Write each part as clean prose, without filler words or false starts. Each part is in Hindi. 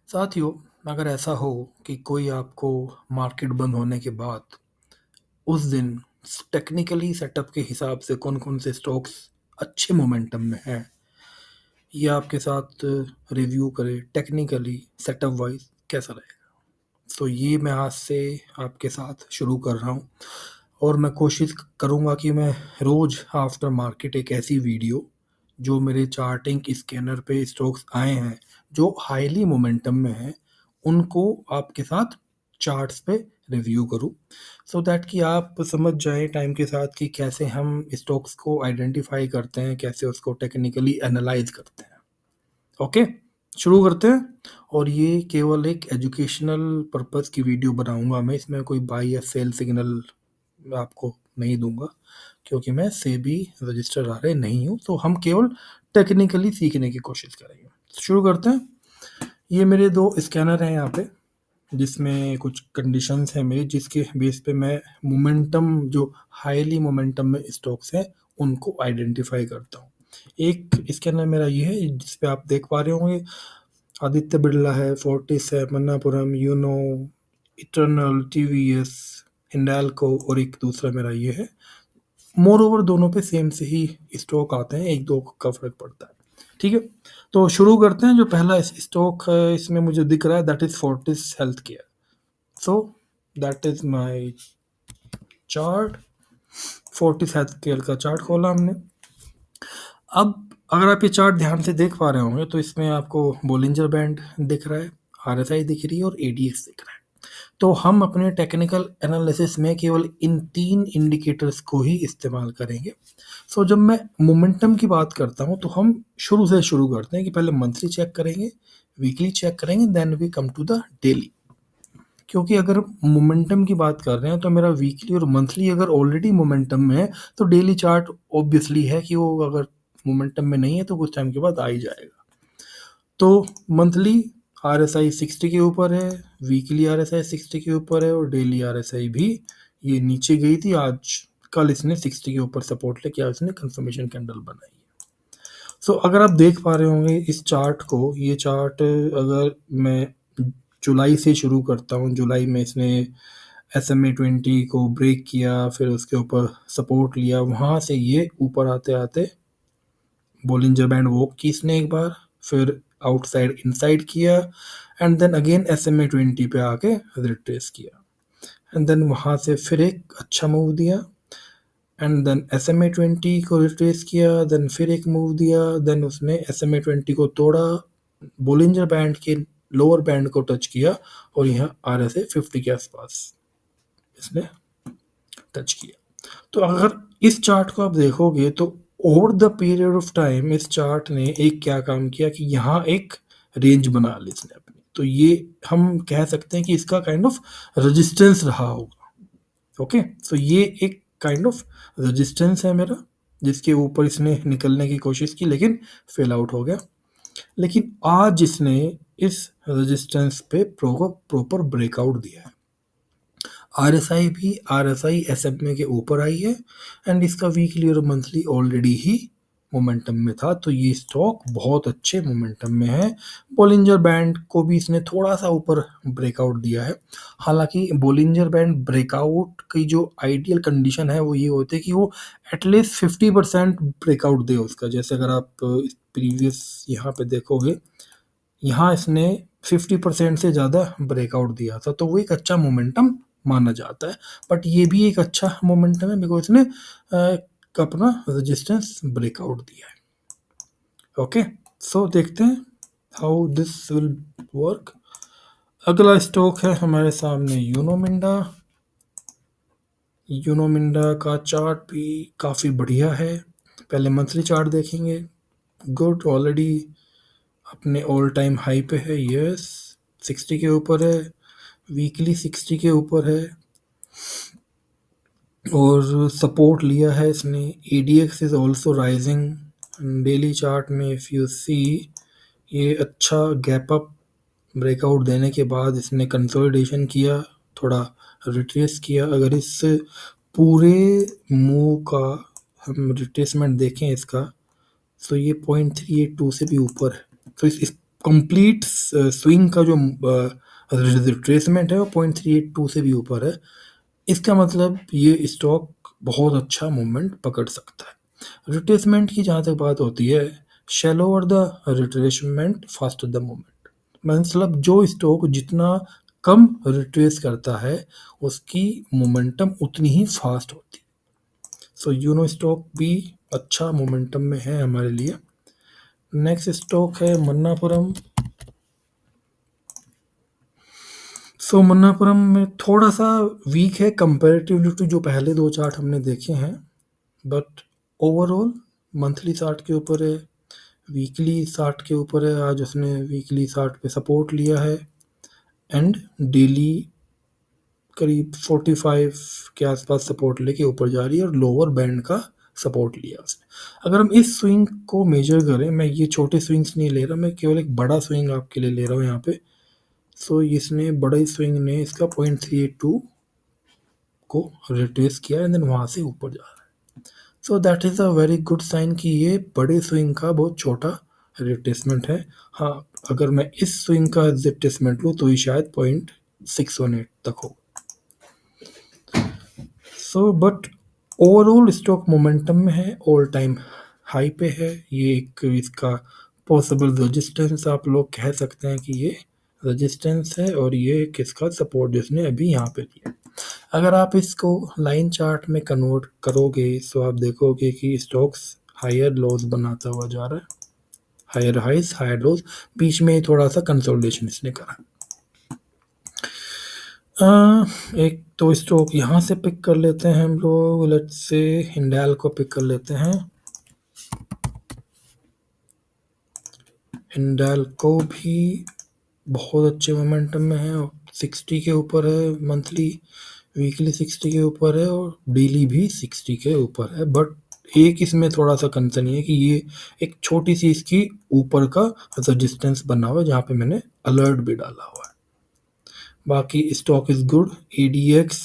साथियों, अगर ऐसा हो कि कोई आपको मार्केट बंद होने के बाद उस दिन टेक्निकली सेटअप के हिसाब से कौन-कौन से स्टॉक्स अच्छे मोमेंटम में हैं, ये आपके साथ रिव्यू करे टेक्निकली सेटअप वाइज कैसा रहेगा? तो ये मैं आज से आपके साथ शुरू कर रहा हूँ और मैं कोशिश करूँगा कि मैं रोज़ आफ्टर मार्केट एक ऐसी वीडियो जो मेरे चार्टिंग स्कैनर पे स्टॉक्स आए हैं, जो हाईली मोमेंटम में हैं, उनको आपके साथ चार्ट्स पे रिव्यू करूँ, सो दैट कि आप समझ जाएँ टाइम के साथ कि कैसे हम स्टॉक्स को आइडेंटिफ़ाई करते हैं, कैसे उसको टेक्निकली एनालाइज़ करते हैं। ओके, शुरू करते हैं। और ये केवल एक एजुकेशनल पर्पस की वीडियो बनाऊंगा मैं, इसमें कोई बाई या सेल सिग्नल आपको नहीं दूंगा, क्योंकि मैं सेबी रजिस्टर आ रहे नहीं हूँ। तो हम केवल टेक्निकली सीखने की कोशिश करेंगे। शुरू करते हैं। ये मेरे दो स्कैनर हैं यहाँ पे, जिसमें कुछ कंडीशंस हैं मेरी, जिसके बेस पे मैं मोमेंटम, जो हाईली मोमेंटम में स्टॉक्स हैं, उनको आइडेंटिफाई करता हूँ। एक स्कैनर मेरा ये है, जिस पे आप देख पा रहे होंगे आदित्य बिरला है, फोर्टिस है, मन्नापुरम, यूनो, इटर्नल, टीवीएस, हिंडाल्को, और एक दूसरा मेरा ये है। मोर ओवर दोनों पे सेम से ही स्टॉक आते हैं, एक दो का फर्क पड़ता है। ठीक है, तो शुरू करते हैं। जो पहला स्टॉक है इसमें मुझे दिख रहा है, that is Fortis health care. So that is my chart. Fortis health care का चार्ट खोला हमने। अब अगर आप ये चार्ट ध्यान से देख पा रहे होंगे तो इसमें आपको बोलिंजर बैंड दिख रहा है, आरएसआई दिख रही है और एडीएक्स दिख रहा है। तो हम अपने टेक्निकल एनालिसिस में केवल इन तीन इंडिकेटर्स को ही इस्तेमाल करेंगे। सो जब मैं मोमेंटम की बात करता हूँ तो हम शुरू से शुरू करते हैं कि पहले मंथली चेक करेंगे, वीकली चेक करेंगे, then we come to the daily. क्योंकि अगर मोमेंटम की बात कर रहे हैं तो मेरा वीकली और मंथली अगर ऑलरेडी मोमेंटम में है तो डेली चार्ट ऑब्वियसली है कि वो अगर मोमेंटम में नहीं है तो कुछ टाइम के बाद आ ही जाएगा। तो मंथली आरएसआई 60 के ऊपर है, वीकली आरएसआई 60 के ऊपर है और डेली आरएसआई भी ये नीचे गई थी। आज कल इसने 60 के ऊपर सपोर्ट लेके आज इसने कंफर्मेशन कैंडल बनाई है। सो अगर आप देख पा रहे होंगे इस चार्ट को, ये चार्ट अगर मैं जुलाई से शुरू करता हूँ, जुलाई में इसने SMA 20 को ब्रेक किया, फिर उसके ऊपर सपोर्ट लिया, वहाँ से ये ऊपर आते आते बोलिंजर बैंड वॉक की इसने एक बार, फिर आउटसाइड इनसाइड किया, एंड देन अगेन SMA 20 पे आके रिट्रेस किया, एंड देन वहाँ से फिर एक अच्छा मूव दिया, एंड देन SMA 20 को रिट्रेस किया, देन फिर एक मूव दिया, देन उसने SMA 20 को तोड़ा, बोलिंजर बैंड के लोअर बैंड को टच किया और यहाँ RSI 50 के आसपास इसने टच किया। तो अगर इस चार्ट को आप देखोगे तो over the period of time इस चार्ट ने एक क्या काम किया कि यहाँ एक रेंज बना ली इसने अपनी। तो ये हम कह सकते हैं कि इसका काइंड ऑफ रेजिस्टेंस रहा होगा। ओके, सो ये एक काइंड ऑफ रेजिस्टेंस है मेरा, जिसके ऊपर इसने निकलने की कोशिश की लेकिन फेल आउट हो गया। लेकिन आज इसने इस रेजिस्टेंस पे प्रॉपर ब्रेकआउट दिया है। आरएसआई भी आरएसआई SMA के ऊपर आई है, एंड इसका वीकली और मंथली ऑलरेडी ही मोमेंटम में था। तो ये स्टॉक बहुत अच्छे मोमेंटम में है। बोलिंजर बैंड को भी इसने थोड़ा सा ऊपर ब्रेकआउट दिया है। हालांकि बोलिंजर बैंड ब्रेकआउट की जो आइडियल कंडीशन है वो ये होती है कि वो एटलीस्ट 50% ब्रेकआउट दे उसका। जैसे अगर आप प्रीवियस यहाँ पे देखोगे, यहाँ इसने 50% से ज़्यादा ब्रेकआउट दिया था, तो वो एक अच्छा मोमेंटम माना जाता है। बट ये भी एक अच्छा मोमेंटम है बिकॉज इसने अपना रेजिस्टेंस ब्रेकआउट दिया है। ओके, सो देखते हैं हाउ दिस विल वर्क। अगला स्टॉक है हमारे सामने यूनो मिंडा। यूनो मिंडा का चार्ट भी काफ़ी बढ़िया है। पहले मंथली चार्ट देखेंगे, गुड, ऑलरेडी अपने ऑल टाइम हाई पे है, यस, 60 के ऊपर है, वीकली 60 के ऊपर है और सपोर्ट लिया है इसने। ADX is also rising. Daily chart में इफ़ यू सी, ये अच्छा गैप अप ब्रेकआउट देने के बाद इसने कंसोलिडेशन किया, थोड़ा रिट्रेस किया। अगर इस पूरे मूव का हम रिट्रेसमेंट देखें इसका, तो ये 0.382 से भी ऊपर है। तो इस कंप्लीट स्विंग का जो रिट्रेसमेंट है वो 0.382 से भी ऊपर है। इसका मतलब ये स्टॉक बहुत अच्छा मूवमेंट पकड़ सकता है। रिट्रेसमेंट की जहाँ तक बात होती है, shallower the retracement faster the movement. मतलब जो स्टॉक जितना कम रिट्रेस करता है उसकी मोमेंटम उतनी ही फास्ट होती है। सो यूनो स्टॉक भी अच्छा मोमेंटम में है हमारे लिए। नेक्स्ट स्टॉक है मन्नापुरम। सो मन्नापुरम में थोड़ा सा वीक है कंपैरेटिवली टू जो पहले दो चार्ट हमने देखे हैं, बट ओवरऑल मंथली 60 के ऊपर है, वीकली 60 के ऊपर है। आज उसने वीकली 60 पे सपोर्ट लिया है एंड डेली करीब 45 के आसपास सपोर्ट लेके ऊपर जा रही है और लोअर बैंड का सपोर्ट लिया उसने। अगर हम इस स्विंग को मेजर करें, मैं ये छोटे स्विंग्स नहीं ले रहा, मैं केवल एक बड़ा स्विंग आपके लिए ले रहा हूँ यहाँ पे। सो इसने बड़े स्विंग ने इसका 0.382 को रिट्रेस किया एंड देन वहाँ से ऊपर जा रहा है। So that is a very good sign कि ये बड़े स्विंग का बहुत छोटा रिट्रेसमेंट है। हाँ, अगर मैं इस स्विंग का रिट्रेसमेंट लूँ तो ये शायद 0.618 तक हो। So but overall stock momentum में है, ऑल टाइम हाई पे है। ये एक इसका पॉसिबल रेजिस्टेंस आप लोग कह सकते हैं कि ये रेजिस्टेंस है और ये किसका सपोर्ट जिसने अभी यहाँ पे लिया। अगर आप इसको लाइन चार्ट में कन्वर्ट करोगे तो आप देखोगे कि स्टॉक्स हायर लोज बनाता हुआ जा रहा है, हायर हाइज हायर लोज। बीच में थोड़ा सा कंसोलिडेशन इसने करा। एक तो स्टॉक यहाँ से पिक कर लेते हैं हम लोग, लेट्स से हिंडाल को पिक कर लेते हैं। हिंडाल को भी बहुत अच्छे मोमेंटम में है, 60 के ऊपर है मंथली, वीकली 60 के ऊपर है और डेली भी 60 के ऊपर है। बट एक इसमें थोड़ा सा कंसर्न ये है कि ये एक छोटी सी इसकी ऊपर का रेजिस्टेंस बना हुआ है जहाँ पे मैंने अलर्ट भी डाला हुआ है। बाकी stock is good. ADX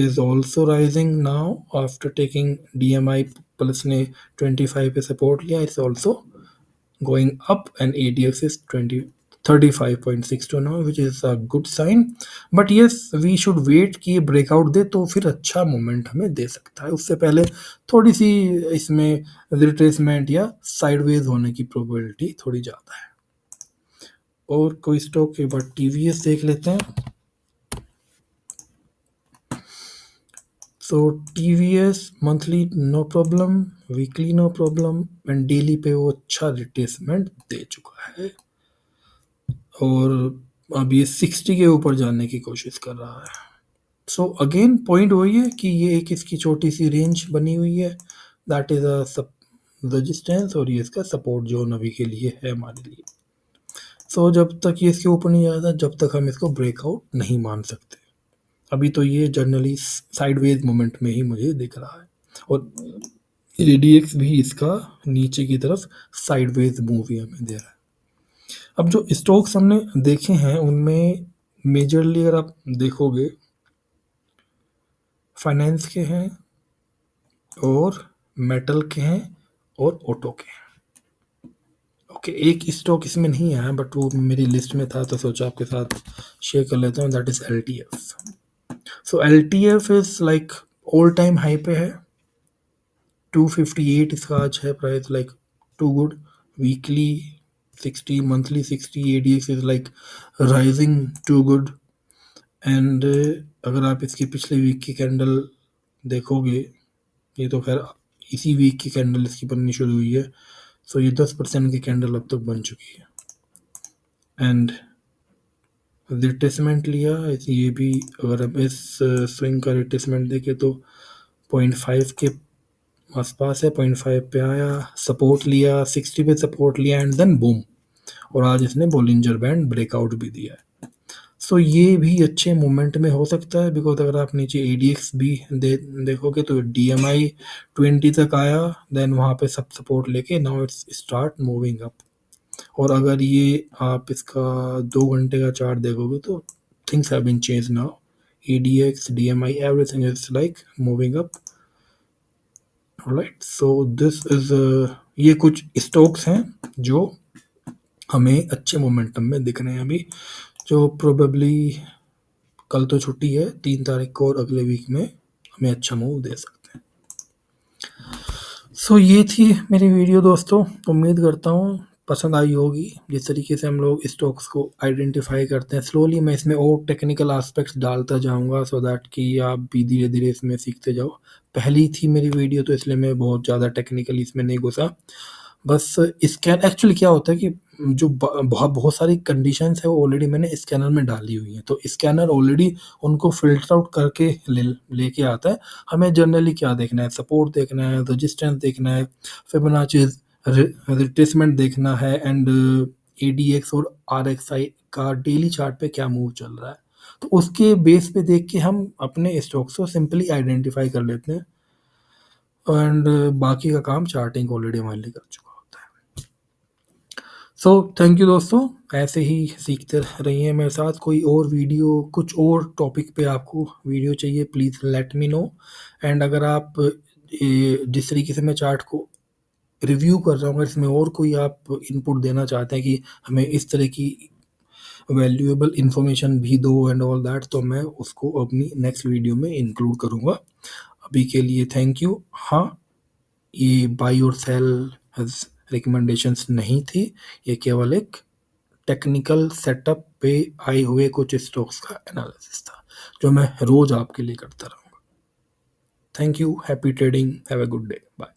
is also rising now after taking DMI plus ने 25 पे सपोर्ट लिया, it's also going up and ADX is 35.62 now, which is a good sign. But yes, we should wait कि ये ब्रेकआउट दे तो फिर अच्छा मोमेंट हमें दे सकता है। उससे पहले थोड़ी सी इसमें रिट्रेसमेंट या साइडवेज होने की प्रोबेबिलिटी थोड़ी ज़्यादा है। और कोई स्टॉक के बाद TVS देख लेते हैं। So TVS monthly no problem, weekly no problem and daily पे वो अच्छा रिट्रेसमेंट दे चुका है और अब ये 60 के ऊपर जाने की कोशिश कर रहा है। सो अगेन पॉइंट वही है कि ये एक इसकी छोटी सी रेंज बनी हुई है, दैट इज अ रेजिस्टेंस और ये इसका सपोर्ट जोन अभी के लिए है हमारे लिए। सो जब तक ये इसके ऊपर नहीं जाता जब तक हम इसको ब्रेकआउट नहीं मान सकते। अभी तो ये जनरली साइडवेज मोमेंट में ही मुझे दिख रहा है और ADX भी इसका नीचे की तरफ साइडवेज मूव ही हमें दे रहा है। अब जो स्टॉक्स हमने देखे हैं उनमें मेजरली अगर आप देखोगे फाइनेंस के हैं और मेटल के हैं और ऑटो के हैं। ओके, एक स्टॉक इसमें नहीं आया बट वो मेरी लिस्ट में था तो सोचा आपके साथ शेयर कर लेता हूँ, that is LTF। So LTF is like all time high पे है, 258 इसका आज है price, like too good. Weekly 60, monthly 60, ADX is like rising too good and अगर आप इसकी पिछले वीक की कैंडल देखोगे, ये तो खैर इसी वीक की कैंडल इसकी बननी शुरू हुई है, सो ये 10% की कैंडल अब तक बन चुकी है एंड रिट्रेसमेंट लिया। ये भी अगर हम इस स्विंग का रिट्रेसमेंट देखें तो 0.5 के आसपास है, 0.5 पे आया, सपोर्ट लिया, 60 पे सपोर्ट लिया एंड देन बूम, और आज इसने बोलिंजर बैंड ब्रेकआउट भी दिया है। सो ये भी अच्छे मोमेंट में हो सकता है बिकॉज अगर आप नीचे ADX भी देखोगे तो DMI 20 तक आया, देन वहाँ पे सब सपोर्ट लेके now it's start moving up. और अगर ये आप इसका 2 घंटे का चार्ट देखोगे तो things have been change now, ADX DMI everything is like moving up. Right, so this is ये कुछ स्टॉक्स हैं जो हमें अच्छे मोमेंटम में दिख रहे हैं अभी, जो प्रोबेबली कल तो छुट्टी है, 3 तारीख को, और अगले वीक में हमें अच्छा मूव दे सकते हैं। सो ये थी मेरी वीडियो दोस्तों, उम्मीद करता हूँ पसंद आई होगी। जिस तरीके से हम लोग स्टॉक्स को आइडेंटिफाई करते हैं, स्लोली मैं इसमें और टेक्निकल एस्पेक्ट्स डालता जाऊंगा, सो दैट कि आप भी धीरे धीरे इसमें सीखते जाओ। पहली थी मेरी वीडियो, तो इसलिए मैं बहुत ज़्यादा टेक्निकली इसमें नहीं घुसा। बस स्कैन एक्चुअली क्या होता है कि जो बहुत बहुत सारी कंडीशंस है वो ऑलरेडी मैंने स्कैनर में डाली हुई हैं, तो स्कैनर ऑलरेडी उनको फिल्टर आउट करके लेके आता है। हमें जनरली क्या देखना है, सपोर्ट देखना है, रेजिस्टेंस देखना है, फिबोनाची रिट्रेसमेंट देखना है, एंड एडीएक्स और आरएक्सआई का डेली चार्ट पे क्या मूव चल रहा है। तो उसके बेस पे देख के हम अपने स्टॉक्स को सिंपली आइडेंटिफाई कर लेते हैं, एंड बाकी का काम चार्टिंग ऑलरेडी हमारे लिए कर चुका होता है। सो थैंक यू दोस्तों, ऐसे ही सीखते रहिए मेरे साथ। कोई और वीडियो, कुछ और टॉपिक पे आपको वीडियो चाहिए, please let me know. And अगर आप जिस तरीके से मैं चार्ट को रिव्यू कर रहा हूँ, अगर इसमें और कोई आप इनपुट देना चाहते हैं कि हमें इस तरह की वैल्यूएबल इंफॉर्मेशन भी दो एंड ऑल दैट, तो मैं उसको अपनी नेक्स्ट वीडियो में इंक्लूड करूँगा। अभी के लिए थैंक यू। हाँ, ये बाई और सेल रिकमेंडेशंस नहीं थी, ये केवल एक टेक्निकल सेटअप पे आए हुए कुछ स्टॉक्स का एनालिसिस था, जो मैं रोज आपके लिए करता रहूँगा। Thank you, happy trading, have a good day, bye.